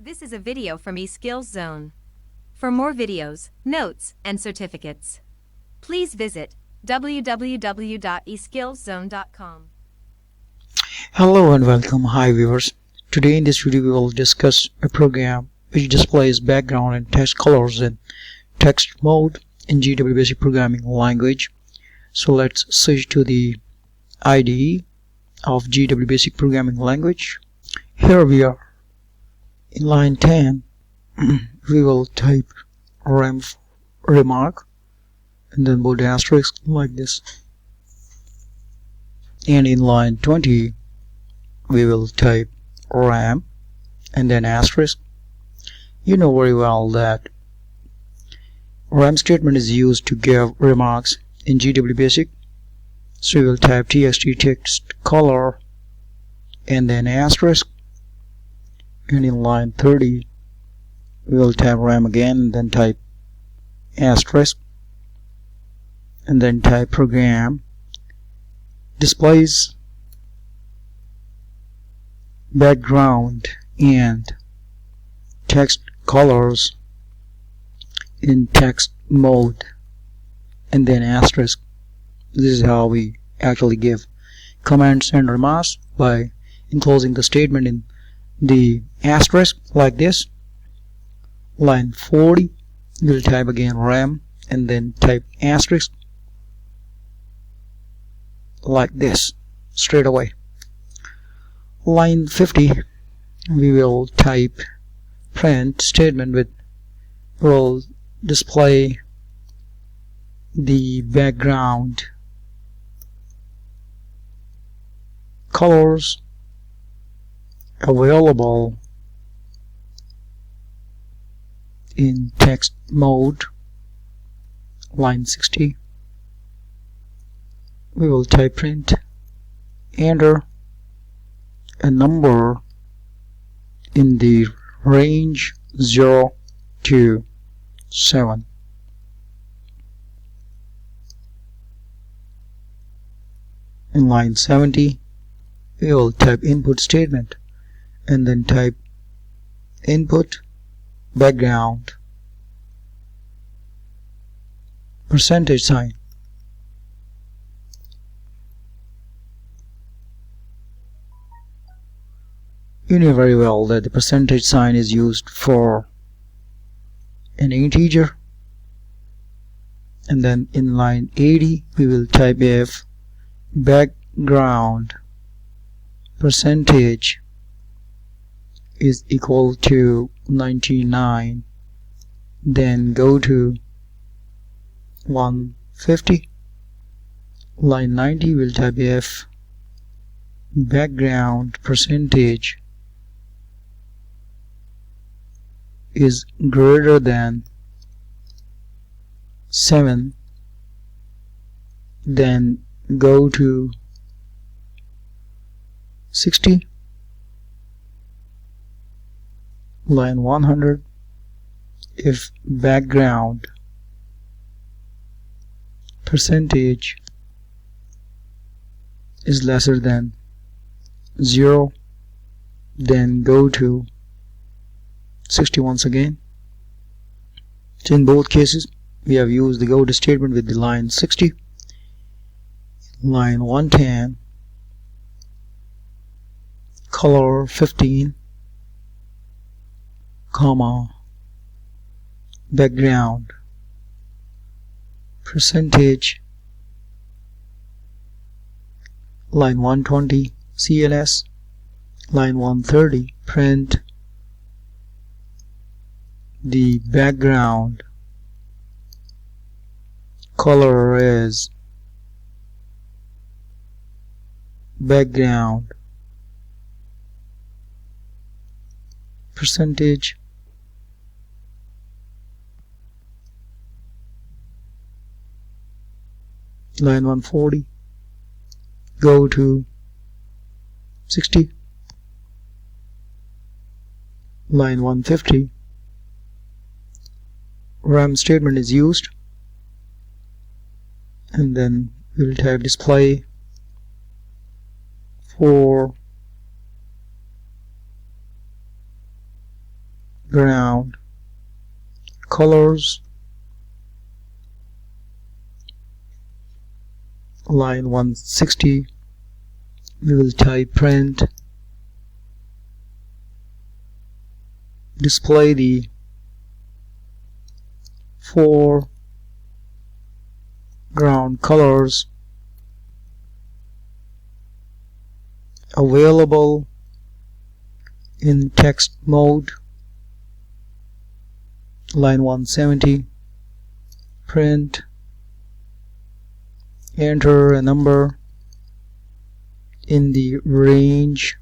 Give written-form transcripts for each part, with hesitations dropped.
This is a video from eSkills Zone. For more videos, notes, and certificates, please visit www.eskillszone.com. Hello and welcome. Hi viewers. Today in this video we will discuss a program which displays background and text colors in text mode in GW Basic Programming Language. So let's switch to the IDE of GW Basic Programming Language. Here we are. In line 10 we will type remark and then put asterisk like this, and in line 20 we will type ram and then asterisk. You know very well that ram statement is used to give remarks in GW Basic, so we will type txt text color and then asterisk, and in line 30 we will type ram again and then type asterisk, and then type program displays background and text colors in text mode and then asterisk. This is how we actually give comments and remarks, by enclosing the statement in the asterisk like this. Line 40 we'll type again ram and then type asterisk like this straight away. Line 50 we will type print statement with will display the background colors available in text mode. Line 60 we will type print enter a number in the range 0 to 7. In line 70 we will type input statement and then type input background percentage sign. You know very well that the percentage sign is used for an integer. And then in line 80 we will type if background percentage is equal to 99, then go to 150. Line 90 will type if background percentage is greater than 7, then go to 60. Line 100 if background percentage is lesser than 0, then go to 60 once again. So in both cases we have used the go to statement with the line 60. Line 110 color 15 comma background percentage. Line 120 CLS. Line 130 print the background color is background percentage. Line 140 go to 60. Line 150 ram statement is used, and then we will type display for ground colors. Line 160, we will type print. Display the foreground colors available in text mode. Line 170, print. Enter a number in the range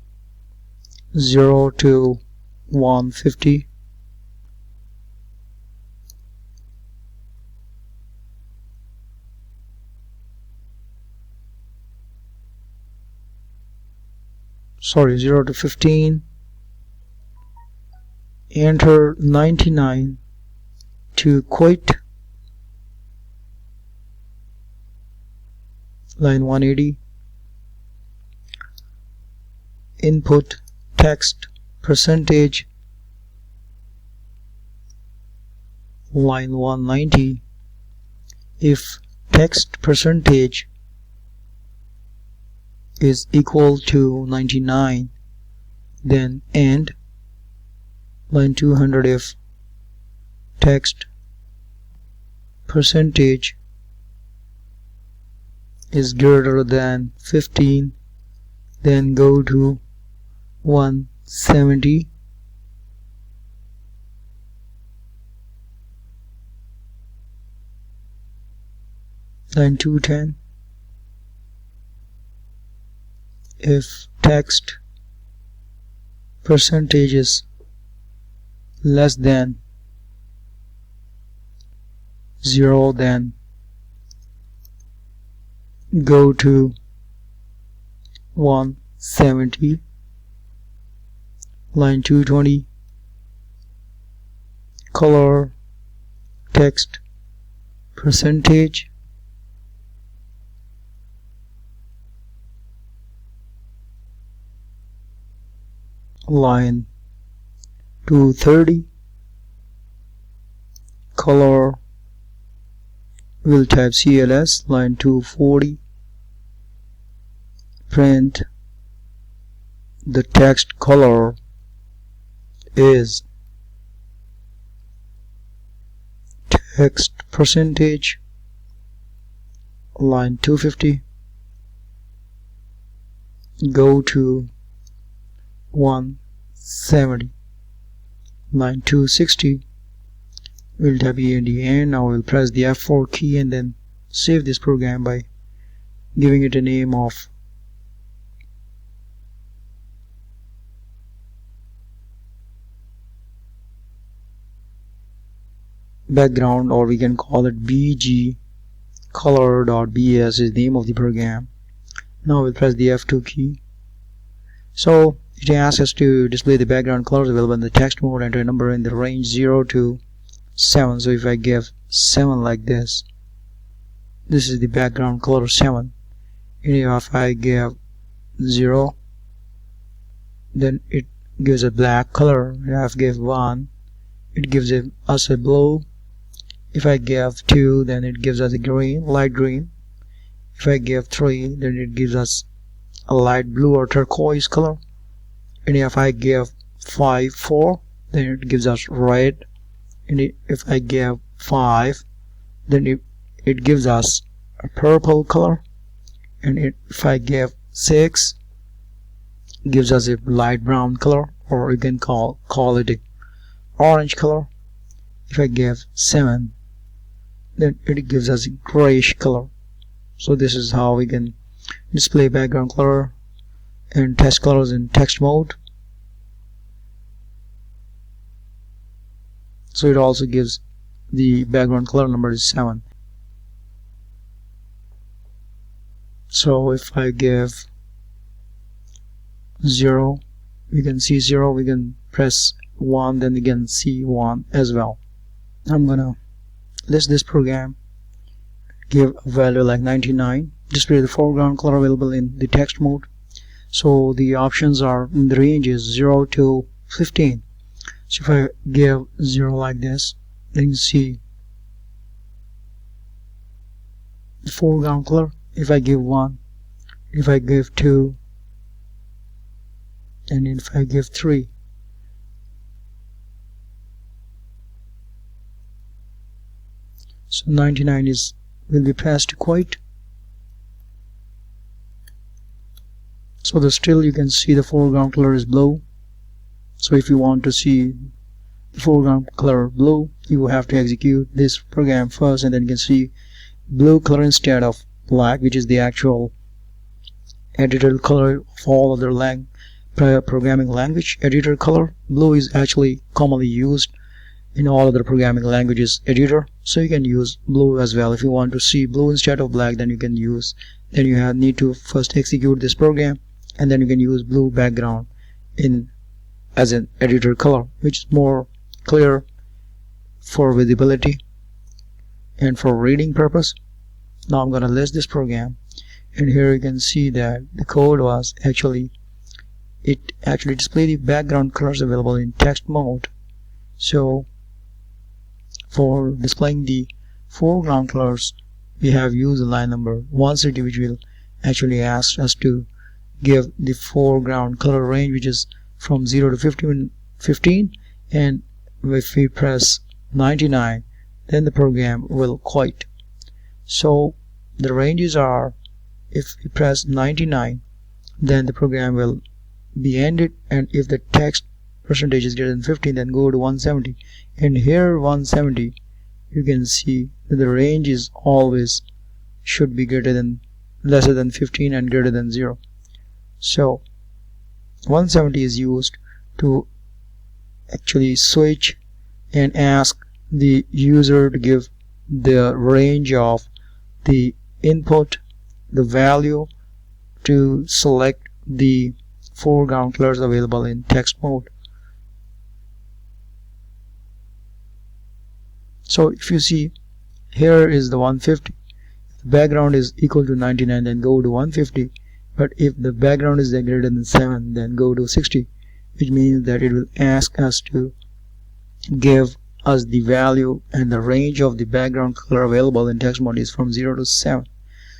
0 to 150. Sorry, 0 to 15. Enter 99 to quit. Line 180, input text percentage. Line 190, if text percentage is equal to 99, then end. Line 200, if text percentage is greater than 15, then go to 170. Line 210, if text percentage is less than 0, then go to 170. Line 220, color text percentage. Line 230, color, we'll type CLS. Line 240, print. The text color is text percentage. Line 250, go to 170. Line 260, we'll type END. Now we'll press the F4 key and then save this program by giving it a name of background, or we can call it bg color.bs is the name of the program. Now we'll press the F2 key. So it asks us to display the background colors available in the text mode. Enter a number in the range 0 to 7. So if I give 7 like this, this is the background color 7. And if I give 0, then it gives a black color. If I give 1, it gives us a blue. If I give 2, then it gives us a green, light green. If I give 3, then it gives us a light blue or turquoise color. And if I give 4, then it gives us red. And if I give 5, then it gives us a purple color. And if I give 6, it gives us a light brown color, or you can call it a orange color. If I give 7, then it gives us a grayish color. So this is how we can display background color and text colors in text mode. So it also gives the background color number is 7. So if I give 0, we can see 0. We can press 1, then we can see 1 as well. I'm gonna list this program, give a value like 99, display the foreground color available in the text mode. So the options are in the range is 0 to 15. So if I give 0 like this, then you can see the foreground color. If I give 1, if I give 2, and if I give 3, so 99 will be passed to white. So still you can see the foreground color is blue. So if you want to see the foreground color blue, you will have to execute this program first, and then you can see blue color instead of black, which is the actual editor color of all other programming language. Editor color blue is actually commonly used in all other programming languages editor, so you can use blue as well. If you want to see blue instead of black, then you can use, then you need to first execute this program, and then you can use blue background as an editor color, which is more clear for visibility and for reading purpose. Now I'm going to list this program, and here you can see that the code was actually display the background colors available in text mode. So for displaying the foreground colors, we have used the line number 160, which will actually ask us to give the foreground color range, which is from 0 to 15, and if we press 99, then the program will quit. So the ranges are, if we press 99, then the program will be ended, and if the text percentage is greater than 15, then go to 170. And here 170, you can see that the range is always should be lesser than 15 and greater than 0. So 170 is used to actually switch and ask the user to give the range of the input, the value, to select the foreground colors available in text mode. So if you see, here is the 150. If the background is equal to 99, then go to 150. But if the background is greater than 7, then go to 60, which means that it will ask us to give us the value, and the range of the background color available in text mode is from 0 to 7.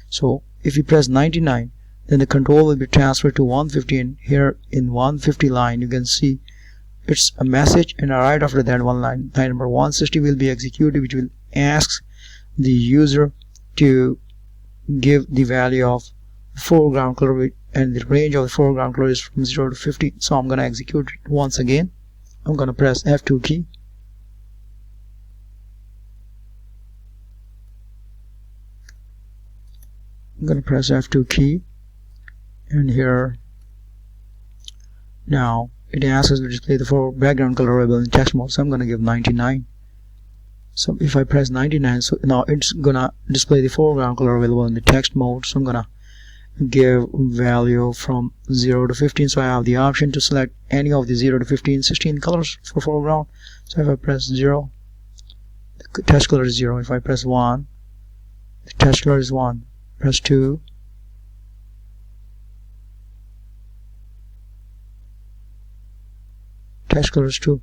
So if you press 99, then the control will be transferred to 150, and here in 150 line you can see it's a message, and right after that one line number 160 will be executed, which will ask the user to give the value of foreground color, and the range of the foreground color is from 0 to 15. So I'm going to execute it once again. I'm going to press F2 key. I'm going to press F2 key, and here now it asks us to display the background color available in text mode. So I'm going to give 99. So if I press 99, so now it's gonna display the foreground color available in the text mode. So I'm gonna give value from 0 to 15. So I have the option to select any of the 0 to 15, 16 colors for foreground. So if I press 0, the text color is 0. If I press 1, the text color is 1. Press 2, text color is 2.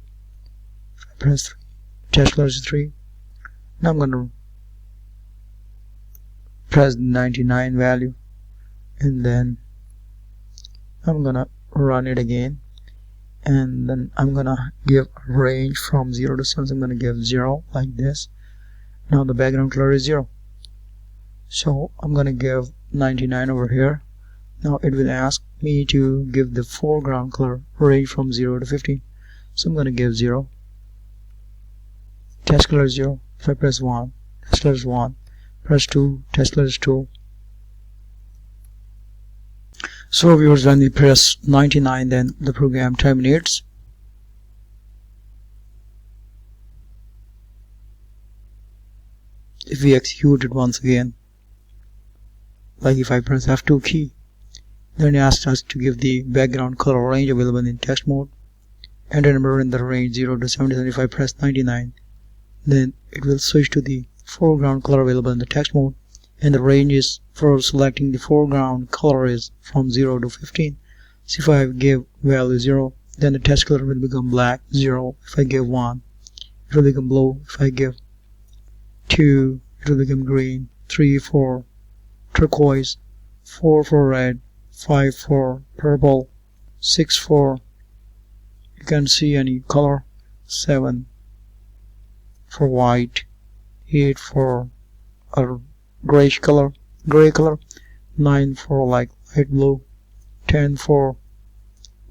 If I press 3, text color is 3. Now I'm going to press the 99 value, and then I'm going to run it again, and then I'm going to give a range from 0 to 7. So I'm going to give 0 like this. Now the background color is 0. So I'm going to give 99 over here. Now it will ask me to give the foreground color range from 0 to 15. So I'm going to give 0. Text color is 0. If I press 1, text color is 1. Press 2, text color is 2. So viewers, when we press 99, then the program terminates. If we execute it once again, like if I press F2 key, then it asks us to give the background color range available in text mode, and a number in the range 0 to 70. And if I press 99, then it will switch to the foreground color available in the text mode, and the range is for selecting the foreground color is from 0 to 15. So if I give value 0, then the text color will become black. 0 if I give 1, it will become blue. If I give 2, it will become green. 3 for turquoise, 4 for red, 5 for purple, 6 for, you can see any color, 7 for white, 8 for a gray color, 9 for like light blue, 10 for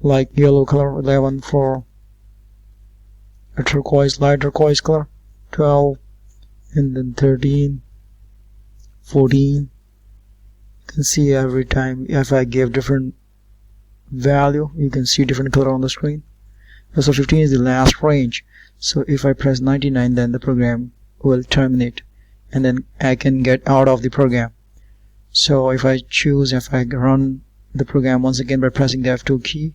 like yellow color, 11 for a turquoise, light turquoise color, 12, and then 13, 14. You can see every time if I give different value, you can see different color on the screen. So 15 is the last range. So if I press 99, then the program will terminate, and then I can get out of the program. So if I run the program once again by pressing the F2 key,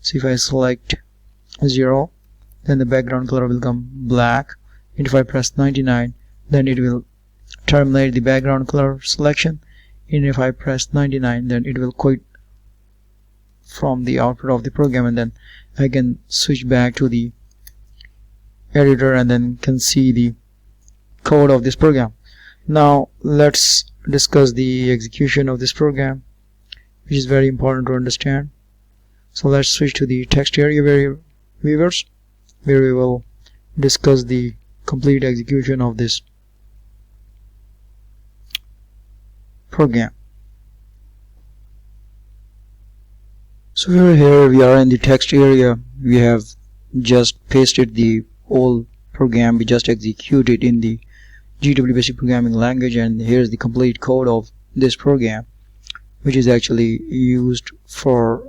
so if I select 0, then the background color will become black, and if I press 99, then it will terminate the background color selection, and if I press 99, then it will quit from the output of the program, and then I can switch back to the editor and then can see the code of this program. Now let's discuss the execution of this program, which is very important to understand. So let's switch to the text area viewers, where we will discuss the complete execution of this program. So here we are in the text area. We have just pasted the whole program we just executed in the GW basic programming language, and here's the complete code of this program, which is actually used for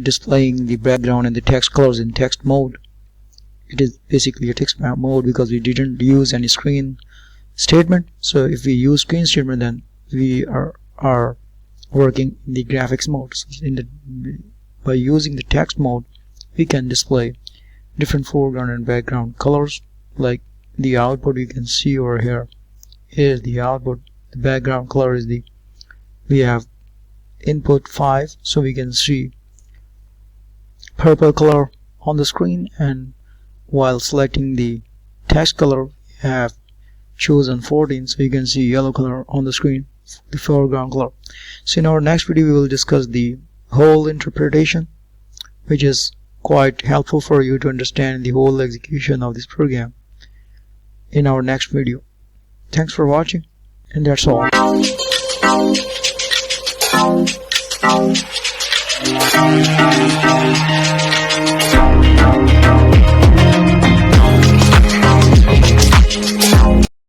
displaying the background and the text colors in text mode. It is basically a text mode because we didn't use any screen statement. So if we use screen statement, then we are working in the graphics mode. So by using the text mode, we can display different foreground and background colors. Like the output you can see over here is the output. The background color is we have input 5, so we can see purple color on the screen, and while selecting the text color, we have chosen 14, so you can see yellow color on the screen, the foreground color. So in our next video we will discuss the whole interpretation, which is quite helpful for you to understand the whole execution of this program in our next video. Thanks for watching, and that's all.